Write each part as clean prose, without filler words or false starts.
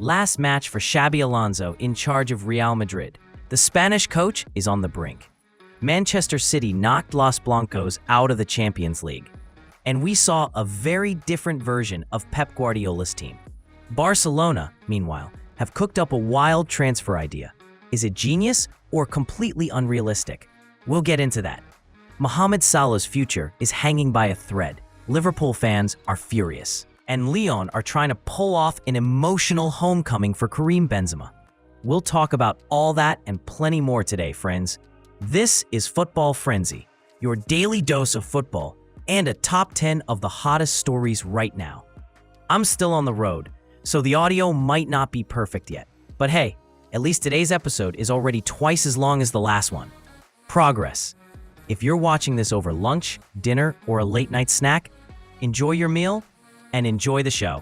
Last match for Xabi Alonso in charge of Real Madrid. The Spanish coach is on the brink. Manchester City knocked Los Blancos out of the Champions League. And we saw a very different version of Pep Guardiola's team. Barcelona, meanwhile, have cooked up a wild transfer idea. Is it genius or completely unrealistic? We'll get into that. Mohamed Salah's future is hanging by a thread. Liverpool fans are furious. And Lyon are trying to pull off an emotional homecoming for Karim Benzema. We'll talk about all that and plenty more today, friends. This is Football Frenzy, your daily dose of football and a top 10 of the hottest stories right now. I'm still on the road, so the audio might not be perfect yet. But hey, at least today's episode is already twice as long as the last one. Progress. If you're watching this over lunch, dinner, or a late night snack, enjoy your meal and enjoy the show.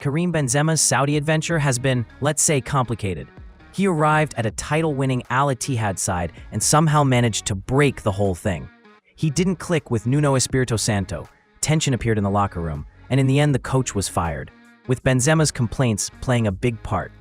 Karim Benzema's Saudi adventure has been, let's say, complicated. He arrived at a title-winning Al Ittihad side and somehow managed to break the whole thing. He didn't click with Nuno Espirito Santo, tension appeared in the locker room, and in the end the coach was fired, with Benzema's complaints playing a big part.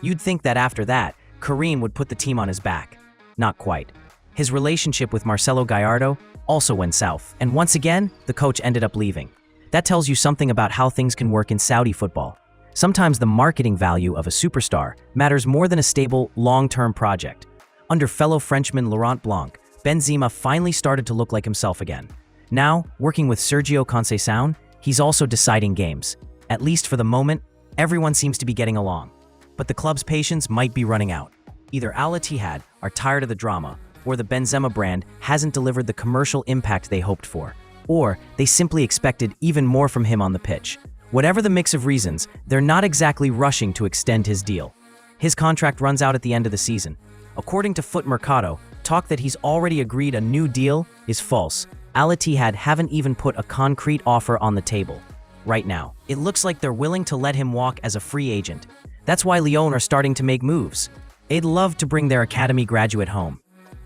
You'd think that after that, Karim would put the team on his back. Not quite. His relationship with Marcelo Gallardo also went south, and once again, the coach ended up leaving. That tells you something about how things can work in Saudi football. Sometimes the marketing value of a superstar matters more than a stable, long-term project. Under fellow Frenchman Laurent Blanc, Benzema finally started to look like himself again. Now, working with Sergio Conceição, he's also deciding games. At least for the moment, everyone seems to be getting along. But the club's patience might be running out. Either Al Ittihad are tired of the drama, or the Benzema brand hasn't delivered the commercial impact they hoped for, or they simply expected even more from him on the pitch. Whatever the mix of reasons, they're not exactly rushing to extend his deal. His contract runs out at the end of the season. According to Foot Mercado, talk that he's already agreed a new deal is false. Al Ittihad haven't even put a concrete offer on the table. Right now, it looks like they're willing to let him walk as a free agent. That's why Lyon are starting to make moves. They'd love to bring their academy graduate home.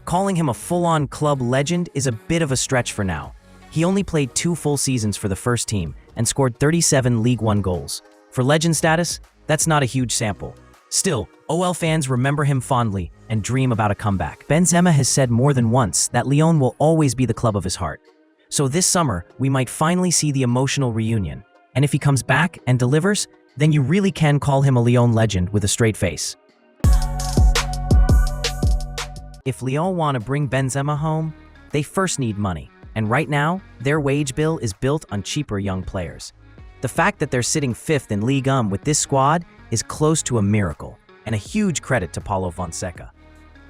Calling him a full-on club legend is a bit of a stretch for now. He only played 2 full seasons for the first team and scored 37 League One goals. For legend status, that's not a huge sample. Still, OL fans remember him fondly and dream about a comeback. Benzema has said more than once that Lyon will always be the club of his heart. So this summer, we might finally see the emotional reunion. And if he comes back and delivers, then you really can call him a Lyon legend with a straight face. If Lyon want to bring Benzema home, they first need money. And right now, their wage bill is built on cheaper young players. The fact that they're sitting 5th in Ligue 1 with this squad is close to a miracle, and a huge credit to Paulo Fonseca.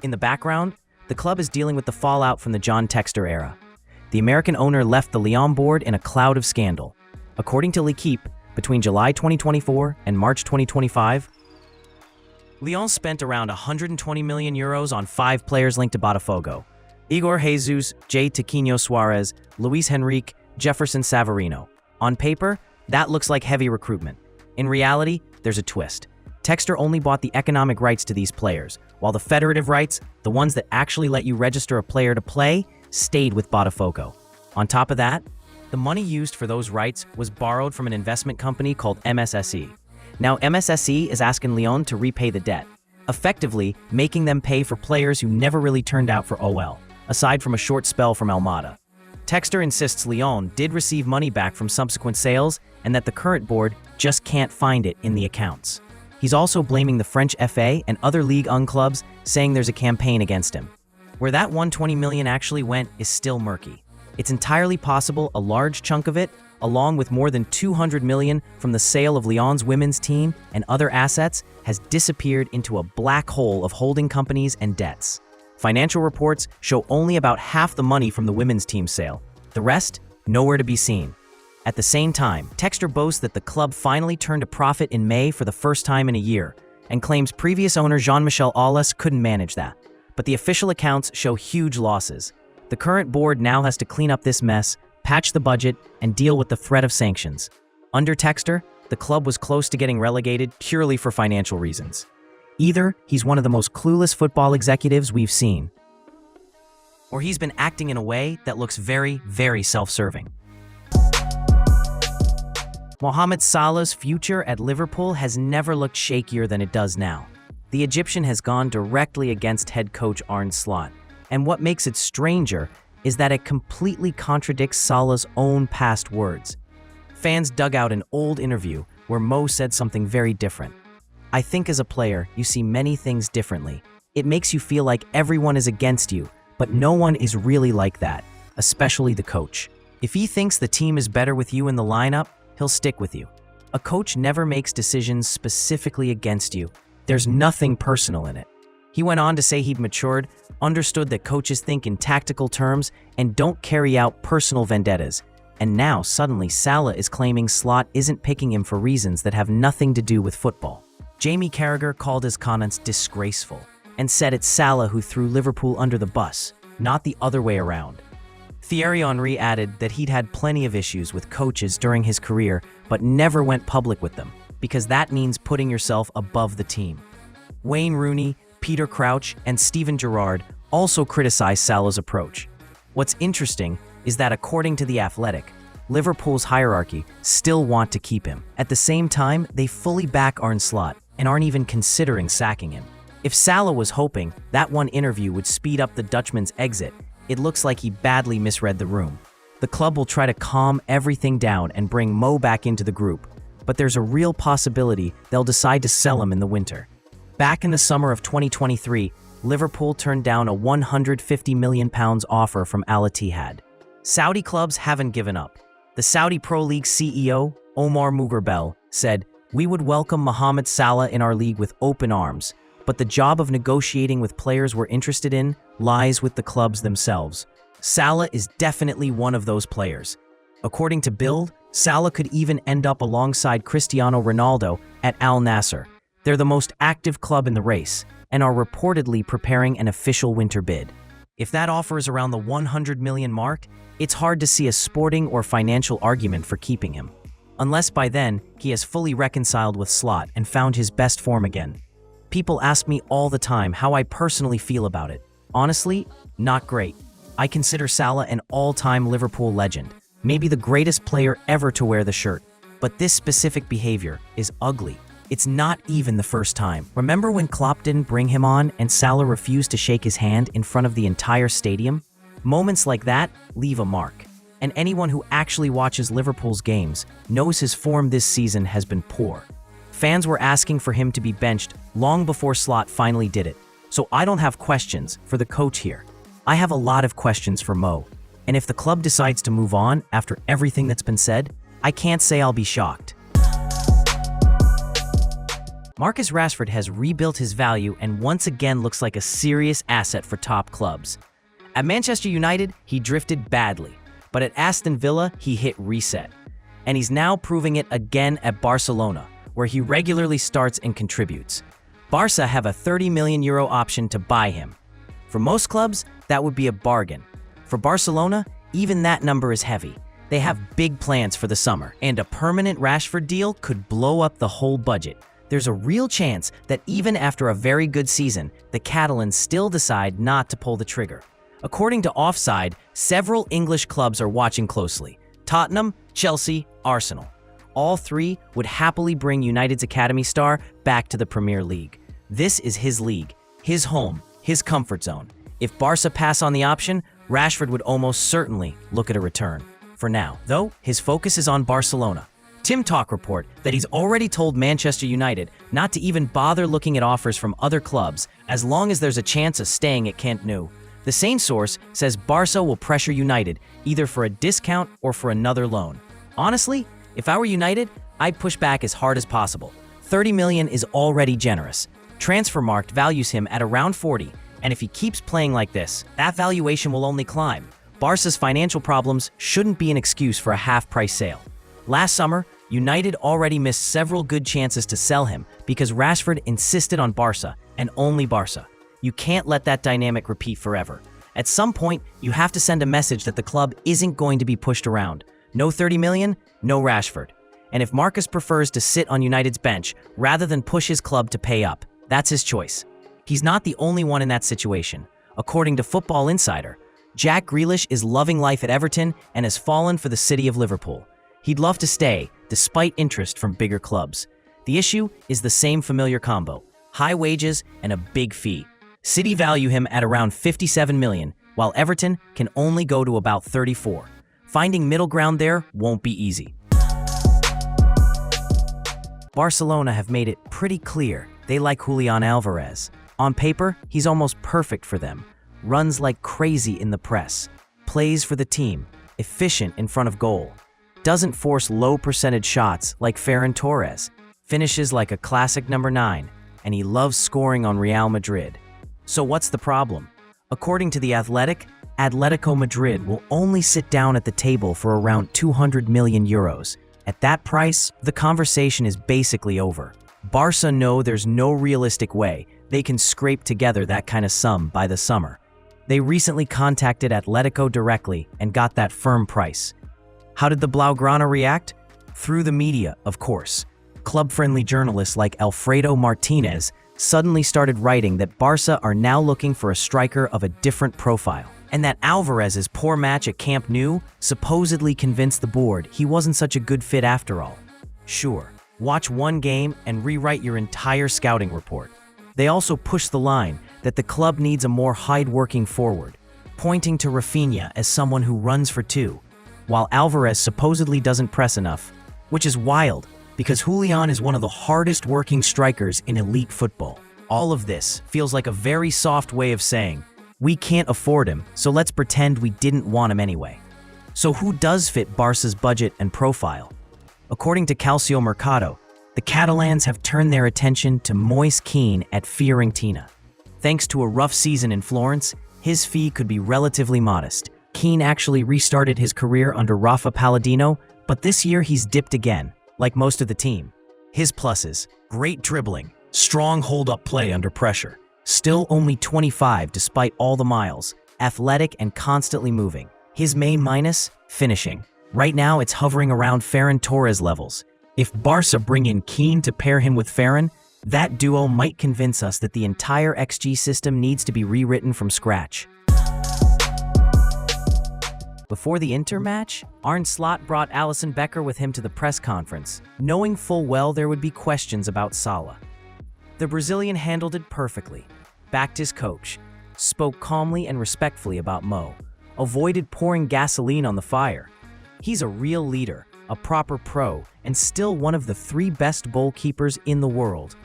In the background, the club is dealing with the fallout from the John Textor era. The American owner left the Lyon board in a cloud of scandal. According to L'Equipe, between July 2024 and March 2025, Lyon spent around €120 million on 5 players linked to Botafogo: Igor Jesus, J. Tiquinho Suarez, Luis Henrique, Jefferson Savarino. On paper, that looks like heavy recruitment. In reality, there's a twist. Textor only bought the economic rights to these players, while the federative rights, the ones that actually let you register a player to play, stayed with Botafogo. On top of that, the money used for those rights was borrowed from an investment company called MSSE. Now MSSE is asking Lyon to repay the debt, effectively making them pay for players who never really turned out for OL, aside from a short spell from Almada. Textor insists Lyon did receive money back from subsequent sales and that the current board just can't find it in the accounts. He's also blaming the French FA and other Ligue 1 clubs, saying there's a campaign against him. Where that $120 million actually went is still murky. It's entirely possible a large chunk of it, along with more than $200 million from the sale of Lyon's women's team and other assets, has disappeared into a black hole of holding companies and debts. Financial reports show only about half the money from the women's team sale. The rest, nowhere to be seen. At the same time, Textor boasts that the club finally turned a profit in May for the first time in a year, and claims previous owner Jean-Michel Aulas couldn't manage that. But the official accounts show huge losses. The current board now has to clean up this mess, patch the budget, and deal with the threat of sanctions. Under Textor, the club was close to getting relegated purely for financial reasons. Either he's one of the most clueless football executives we've seen, or he's been acting in a way that looks very, very self-serving. Mohamed Salah's future at Liverpool has never looked shakier than it does now. The Egyptian has gone directly against head coach Arne Slot, and what makes it stranger is that it completely contradicts Salah's own past words. Fans dug out an old interview where Mo said something very different. "I think as a player, you see many things differently. It makes you feel like everyone is against you, but no one is really like that, especially the coach. If he thinks the team is better with you in the lineup, he'll stick with you. A coach never makes decisions specifically against you. There's nothing personal in it." He went on to say he'd matured, understood that coaches think in tactical terms and don't carry out personal vendettas. And now, suddenly, Salah is claiming Slot isn't picking him for reasons that have nothing to do with football. Jamie Carragher called his comments disgraceful and said it's Salah who threw Liverpool under the bus, not the other way around. Thierry Henry added that he'd had plenty of issues with coaches during his career, but never went public with them, because that means putting yourself above the team. Wayne Rooney, Peter Crouch, and Steven Gerrard also criticized Salah's approach. What's interesting is that according to The Athletic, Liverpool's hierarchy still want to keep him. At the same time, they fully back Arne Slot and aren't even considering sacking him. If Salah was hoping that one interview would speed up the Dutchman's exit, it looks like he badly misread the room. The club will try to calm everything down and bring Mo back into the group, but there's a real possibility they'll decide to sell him in the winter. Back in the summer of 2023, Liverpool turned down a £150 million offer from Al Ittihad. Saudi clubs haven't given up. The Saudi Pro League CEO, Omar Mugharbel, said, "We would welcome Mohamed Salah in our league with open arms, but the job of negotiating with players we're interested in lies with the clubs themselves." Salah is definitely one of those players. According to Bild, Salah could even end up alongside Cristiano Ronaldo at Al Nassr. They're the most active club in the race and are reportedly preparing an official winter bid. If that offer is around the 100 million mark, it's hard to see a sporting or financial argument for keeping him. Unless by then, he has fully reconciled with Slot and found his best form again. People ask me all the time how I personally feel about it. Honestly, not great. I consider Salah an all-time Liverpool legend, maybe the greatest player ever to wear the shirt. But this specific behavior is ugly. It's not even the first time. Remember when Klopp didn't bring him on and Salah refused to shake his hand in front of the entire stadium? Moments like that leave a mark. And anyone who actually watches Liverpool's games knows his form this season has been poor. Fans were asking for him to be benched long before Slot finally did it. So I don't have questions for the coach here. I have a lot of questions for Mo. And if the club decides to move on after everything that's been said, I can't say I'll be shocked. Marcus Rashford has rebuilt his value and once again looks like a serious asset for top clubs. At Manchester United, he drifted badly, but at Aston Villa, he hit reset. And he's now proving it again at Barcelona, where he regularly starts and contributes. Barca have a €30 million option to buy him. For most clubs, that would be a bargain. For Barcelona, even that number is heavy. They have big plans for the summer, and a permanent Rashford deal could blow up the whole budget. There's a real chance that even after a very good season, the Catalans still decide not to pull the trigger. According to Offside, several English clubs are watching closely: Tottenham, Chelsea, Arsenal. All three would happily bring United's academy star back to the Premier League. This is his league, his home, his comfort zone. If Barca pass on the option, Rashford would almost certainly look at a return. For now, though, his focus is on Barcelona. Tim Talk report that he's already told Manchester United not to even bother looking at offers from other clubs as long as there's a chance of staying at Camp Nou. The same source says Barca will pressure United either for a discount or for another loan. Honestly, if I were United, I'd push back as hard as possible. 30 million is already generous. Transfermarkt values him at around 40, and if he keeps playing like this, that valuation will only climb. Barca's financial problems shouldn't be an excuse for a half-price sale. Last summer, United already missed several good chances to sell him because Rashford insisted on Barca and only Barca. You can't let that dynamic repeat forever. At some point, you have to send a message that the club isn't going to be pushed around. No 30 million, no Rashford. And if Marcus prefers to sit on United's bench rather than push his club to pay up, that's his choice. He's not the only one in that situation. According to Football Insider, Jack Grealish is loving life at Everton and has fallen for the city of Liverpool. He'd love to stay, despite interest from bigger clubs. The issue is the same familiar combo: high wages and a big fee. City value him at around 57 million, while Everton can only go to about 34. Finding middle ground there won't be easy. Barcelona have made it pretty clear they like Julian Alvarez. On paper, he's almost perfect for them. Runs like crazy in the press, plays for the team, efficient in front of goal, doesn't force low percentage shots like Ferran Torres, finishes like a classic number 9, and he loves scoring on Real Madrid. So what's the problem? According to The Athletic, Atletico Madrid will only sit down at the table for around 200 million euros. At that price, the conversation is basically over. Barca know there's no realistic way they can scrape together that kind of sum by the summer. They recently contacted Atletico directly and got that firm price. How did the Blaugrana react? Through the media, of course. Club-friendly journalists like Alfredo Martinez suddenly started writing that Barca are now looking for a striker of a different profile, and that Alvarez's poor match at Camp Nou supposedly convinced the board he wasn't such a good fit after all. Sure, watch one game and rewrite your entire scouting report. They also push the line that the club needs a more hard-working forward, pointing to Rafinha as someone who runs for two, while Alvarez supposedly doesn't press enough, which is wild because Julian is one of the hardest-working strikers in elite football. All of this feels like a very soft way of saying, we can't afford him, so let's pretend we didn't want him anyway. So who does fit Barca's budget and profile? According to Calcio Mercato, the Catalans have turned their attention to Moise Kean at Fiorentina. Thanks to a rough season in Florence, his fee could be relatively modest. Kean actually restarted his career under Rafa Palladino, but this year he's dipped again, like most of the team. His pluses: great dribbling, strong hold-up play under pressure, still only 25 despite all the miles, athletic and constantly moving. His main minus? Finishing. Right now it's hovering around Ferran Torres levels. If Barca bring in Kean to pair him with Ferran, that duo might convince us that the entire XG system needs to be rewritten from scratch. Before the Inter match, Arne Slot brought Alisson Becker with him to the press conference, knowing full well there would be questions about Salah. The Brazilian handled it perfectly, backed his coach, spoke calmly and respectfully about Mo, avoided pouring gasoline on the fire. He's a real leader, a proper pro, and still one of the 3 best goalkeepers in the world.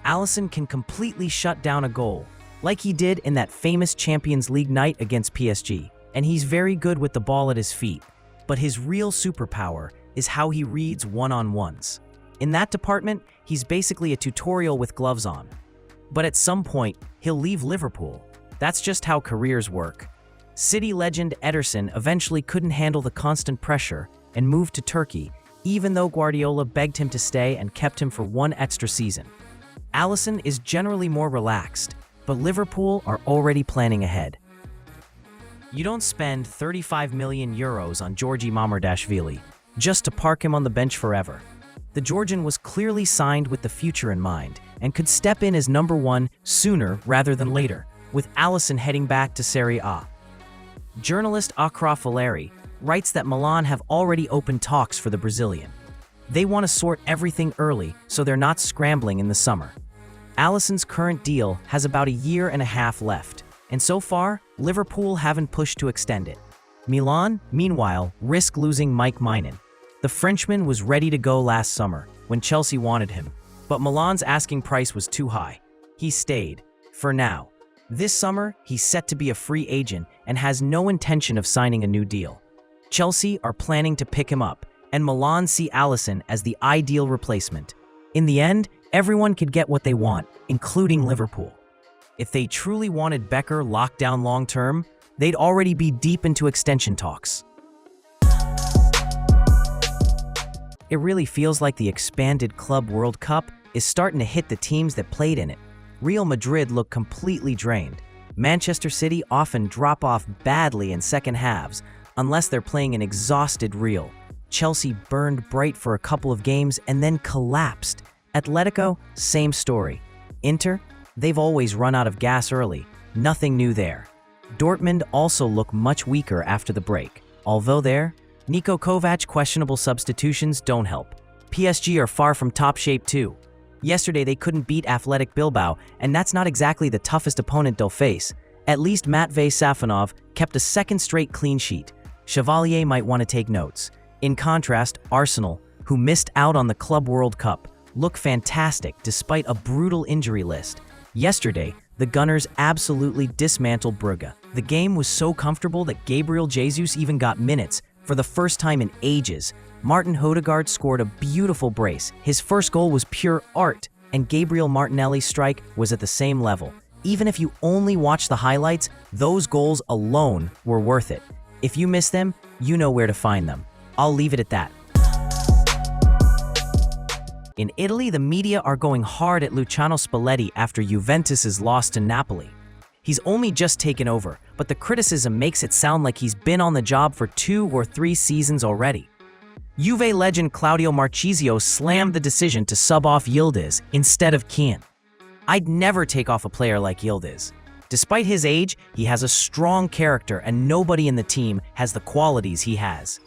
Alisson can completely shut down a goal, like he did in that famous Champions League night against PSG, and he's very good with the ball at his feet. But his real superpower is how he reads one-on-ones. In that department, he's basically a tutorial with gloves on. But at some point, he'll leave Liverpool. That's just how careers work. City legend Ederson eventually couldn't handle the constant pressure and moved to Turkey, even though Guardiola begged him to stay and kept him for 1 extra season. Alisson is generally more relaxed, but Liverpool are already planning ahead. You don't spend 35 million euros on Georgi Mamardashvili just to park him on the bench forever. The Georgian was clearly signed with the future in mind and could step in as number 1 sooner rather than later, with Alisson heading back to Serie A. Journalist Akraf Valeri writes that Milan have already opened talks for the Brazilian. They want to sort everything early so they're not scrambling in the summer. Alisson's current deal has about a year and a half left, and so far, Liverpool haven't pushed to extend it. Milan, meanwhile, risk losing Mike Maignan. The Frenchman was ready to go last summer when Chelsea wanted him, but Milan's asking price was too high. He stayed, for now. This summer, he's set to be a free agent and has no intention of signing a new deal. Chelsea are planning to pick him up, and Milan see Alisson as the ideal replacement. In the end, everyone could get what they want, including Liverpool. If they truly wanted Becker locked down long-term, they'd already be deep into extension talks. It really feels like the expanded Club World Cup is starting to hit the teams that played in it. Real Madrid look completely drained. Manchester City often drop off badly in second halves, unless they're playing an exhausted Real. Chelsea burned bright for a couple of games and then collapsed. Atletico, same story. Inter, they've always run out of gas early. Nothing new there. Dortmund also look much weaker after the break. Although Niko Kovac questionable substitutions don't help. PSG are far from top shape too. Yesterday they couldn't beat Athletic Bilbao, and that's not exactly the toughest opponent they'll face. At least Matvei Safonov kept a second straight clean sheet. Chevalier might want to take notes. In contrast, Arsenal, who missed out on the Club World Cup, look fantastic despite a brutal injury list. Yesterday, the Gunners absolutely dismantled Brugge. The game was so comfortable that Gabriel Jesus even got minutes. For the first time in ages, Martin Odegaard scored a beautiful brace. His first goal was pure art, and Gabriel Martinelli's strike was at the same level. Even if you only watch the highlights, those goals alone were worth it. If you miss them, you know where to find them. I'll leave it at that. In Italy, the media are going hard at Luciano Spalletti after Juventus's loss to Napoli. He's only just taken over, but the criticism makes it sound like he's been on the job for 2 or 3 seasons already. Juve legend Claudio Marchisio slammed the decision to sub off Yildiz instead of Kean. I'd never take off a player like Yildiz. Despite his age, he has a strong character and nobody in the team has the qualities he has.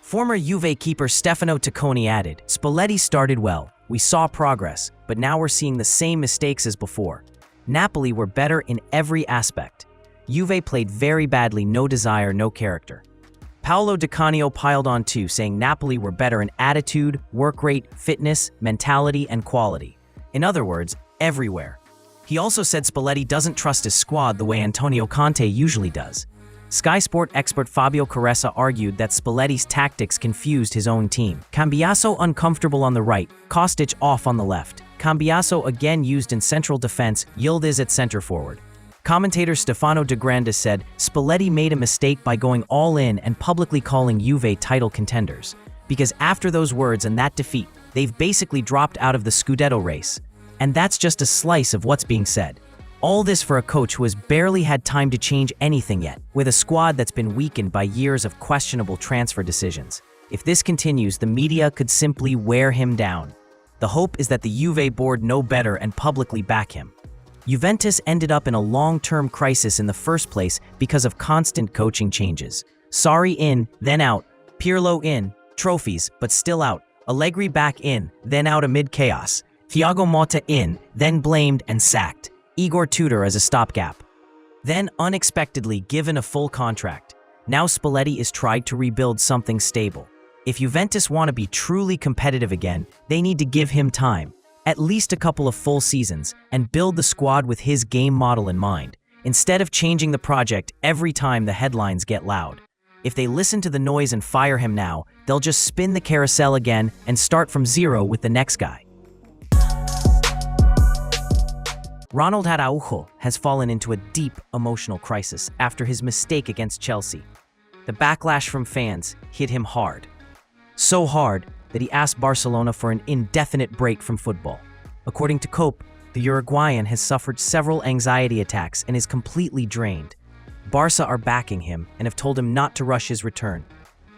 Former Juve keeper Stefano Tacconi added, "Spalletti started well. We saw progress, but now we're seeing the same mistakes as before. Napoli were better in every aspect. Juve played very badly, no desire, no character." Paolo Di Canio piled on too, saying Napoli were better in attitude, work rate, fitness, mentality, and quality. In other words, everywhere. He also said Spalletti doesn't trust his squad the way Antonio Conte usually does. Sky Sport expert Fabio Caressa argued that Spalletti's tactics confused his own team. Cambiaso uncomfortable on the right, Kostic off on the left. Cambiaso again used in central defense, Yildiz at center forward. Commentator Stefano De Grandis said Spalletti made a mistake by going all in and publicly calling Juve title contenders, because after those words and that defeat, they've basically dropped out of the Scudetto race. And that's just a slice of what's being said. All this for a coach who has barely had time to change anything yet, with a squad that's been weakened by years of questionable transfer decisions. If this continues, the media could simply wear him down. The hope is that the Juve board know better and publicly back him. Juventus ended up in a long-term crisis in the first place because of constant coaching changes. Sarri in, then out. Pirlo in, trophies, but still out. Allegri back in, then out amid chaos. Thiago Motta in, then blamed and sacked. Igor Tudor as a stopgap. Then unexpectedly given a full contract. Now Spalletti is tried to rebuild something stable. If Juventus want to be truly competitive again, they need to give him time. At least a couple of full seasons, and build the squad with his game model in mind, instead of changing the project every time the headlines get loud. If they listen to the noise and fire him now, they'll just spin the carousel again and start from zero with the next guy. Ronald Araujo has fallen into a deep emotional crisis after his mistake against Chelsea. The backlash from fans hit him hard. So hard that he asked Barcelona for an indefinite break from football. According to Cope, the Uruguayan has suffered several anxiety attacks and is completely drained. Barca are backing him and have told him not to rush his return.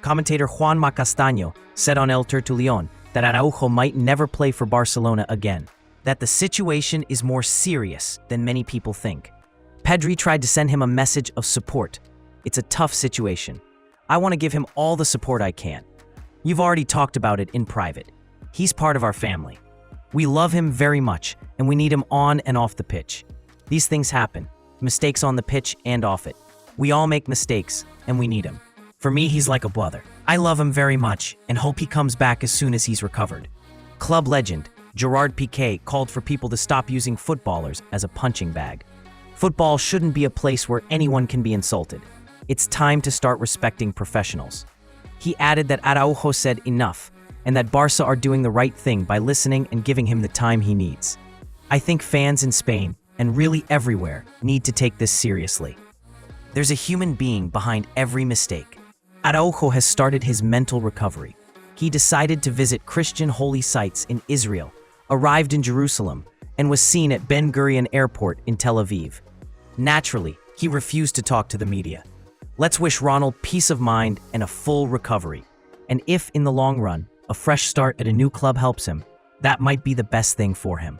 Commentator Juanma Castaño said on El Tertulión that Araujo might never play for Barcelona again, that the situation is more serious than many people think. Pedri tried to send him a message of support. It's a tough situation. I want to give him all the support I can. You've already talked about it in private. He's part of our family. We love him very much, and we need him on and off the pitch. These things happen, mistakes on the pitch and off it. We all make mistakes, and we need him. For me, he's like a brother. I love him very much, and hope he comes back as soon as he's recovered. Club legend Gerard Piqué called for people to stop using footballers as a punching bag. Football shouldn't be a place where anyone can be insulted. It's time to start respecting professionals. He added that Araujo said enough, and that Barca are doing the right thing by listening and giving him the time he needs. I think fans in Spain, and really everywhere, need to take this seriously. There's a human being behind every mistake. Araujo has started his mental recovery. He decided to visit Christian holy sites in Israel, arrived in Jerusalem, and was seen at Ben Gurion Airport in Tel Aviv. Naturally, he refused to talk to the media. Let's wish Ronald peace of mind and a full recovery. And if, in the long run, a fresh start at a new club helps him, that might be the best thing for him.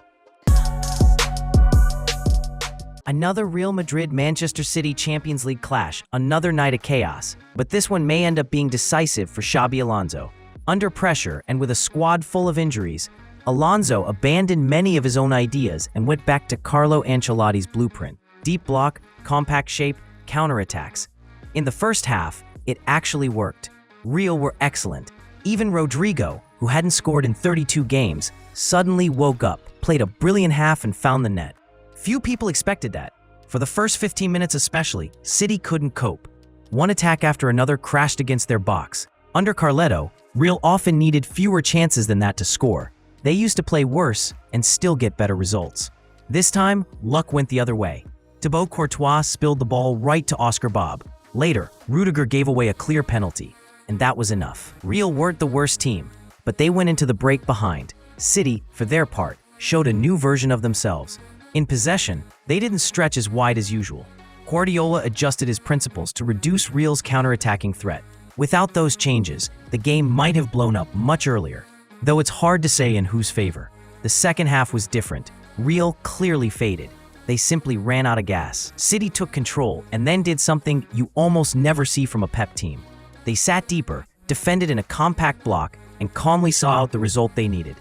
Another Real Madrid-Manchester City Champions League clash, another night of chaos. But this one may end up being decisive for Xabi Alonso. Under pressure and with a squad full of injuries, Alonso abandoned many of his own ideas and went back to Carlo Ancelotti's blueprint. Deep block, compact shape, counterattacks. In the first half, it actually worked. Real were excellent. Even Rodrigo, who hadn't scored in 32 games, suddenly woke up, played a brilliant half and found the net. Few people expected that. For the first 15 minutes especially, City couldn't cope. One attack after another crashed against their box. Under Carletto, Real often needed fewer chances than that to score. They used to play worse and still get better results. This time, luck went the other way. Thibaut Courtois spilled the ball right to Oscar Bob. Later, Rudiger gave away a clear penalty, and that was enough. Real weren't the worst team, but they went into the break behind. City, for their part, showed a new version of themselves. In possession, they didn't stretch as wide as usual. Guardiola adjusted his principles to reduce Real's counterattacking threat. Without those changes, the game might have blown up much earlier. Though it's hard to say in whose favor. The second half was different. Real clearly faded. They simply ran out of gas. City took control and then did something you almost never see from a Pep team. They sat deeper, defended in a compact block, and calmly saw out the result they needed.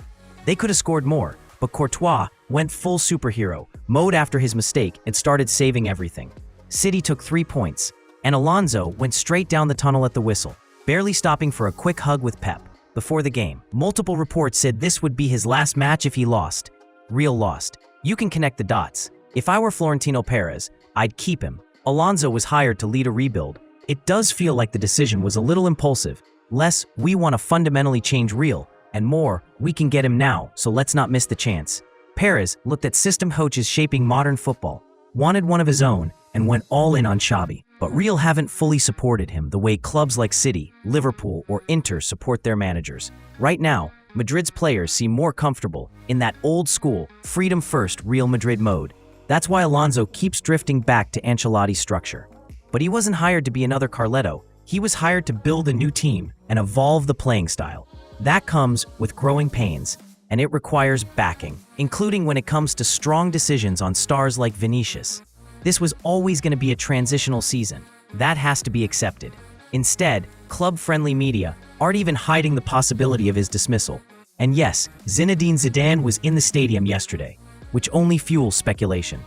They could have scored more, but Courtois went full superhero mode after his mistake and started saving everything. City took 3 points, and Alonso went straight down the tunnel at the whistle, barely stopping for a quick hug with Pep. Before the game, multiple reports said this would be his last match if he lost. Real lost. You can connect the dots. If I were Florentino Perez, I'd keep him. Alonso was hired to lead a rebuild. It does feel like the decision was a little impulsive. Less, we want to fundamentally change Real, and more, we can get him now, so let's not miss the chance. Perez looked at system coaches shaping modern football, wanted one of his own, and went all in on Xabi. But Real haven't fully supported him the way clubs like City, Liverpool, or Inter support their managers. Right now, Madrid's players seem more comfortable in that old-school, freedom-first Real Madrid mode. That's why Alonso keeps drifting back to Ancelotti's structure. But he wasn't hired to be another Carletto. He was hired to build a new team and evolve the playing style. That comes with growing pains, and it requires backing, including when it comes to strong decisions on stars like Vinicius. This was always going to be a transitional season. That has to be accepted. Instead, club-friendly media aren't even hiding the possibility of his dismissal. And yes, Zinedine Zidane was in the stadium yesterday, which only fuels speculation.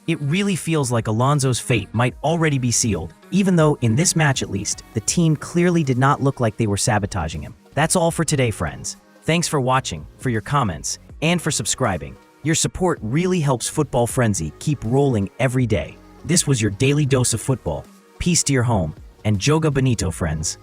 It really feels like Alonso's fate might already be sealed, even though in this match at least, the team clearly did not look like they were sabotaging him. That's all for today, friends. Thanks for watching, for your comments, and for subscribing. Your support really helps Football Frenzy keep rolling every day. This was your daily dose of football. Peace to your home, and Joga Bonito, friends.